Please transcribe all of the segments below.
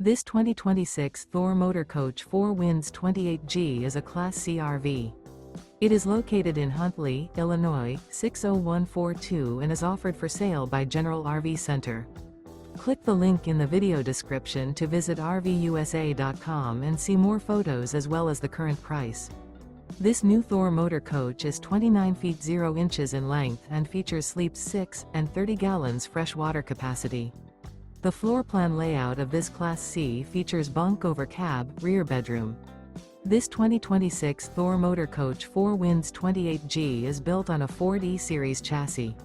This 2026 Thor Motor Coach 4 Winds 28G is a Class C RV. It is located in Huntley, Illinois, 60142 and is offered for sale by General RV Center. Click the link in the video description to visit RVUSA.com and see more photos as well as the current price. This new Thor Motor Coach is 29 feet 0 inches in length and features sleeps 6 and 30 gallons fresh water capacity. The floor plan layout of this Class C features bunk over cab, rear bedroom. This 2026 Thor Motor Coach 4 Winds 28G is built on a Ford E-Series chassis.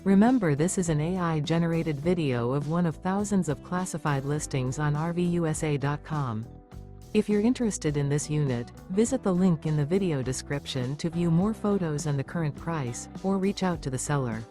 Remember, this is an AI-generated video of one of thousands of classified listings on RVUSA.com. If you're interested in this unit, visit the link in the video description to view more photos and the current price, or reach out to the seller.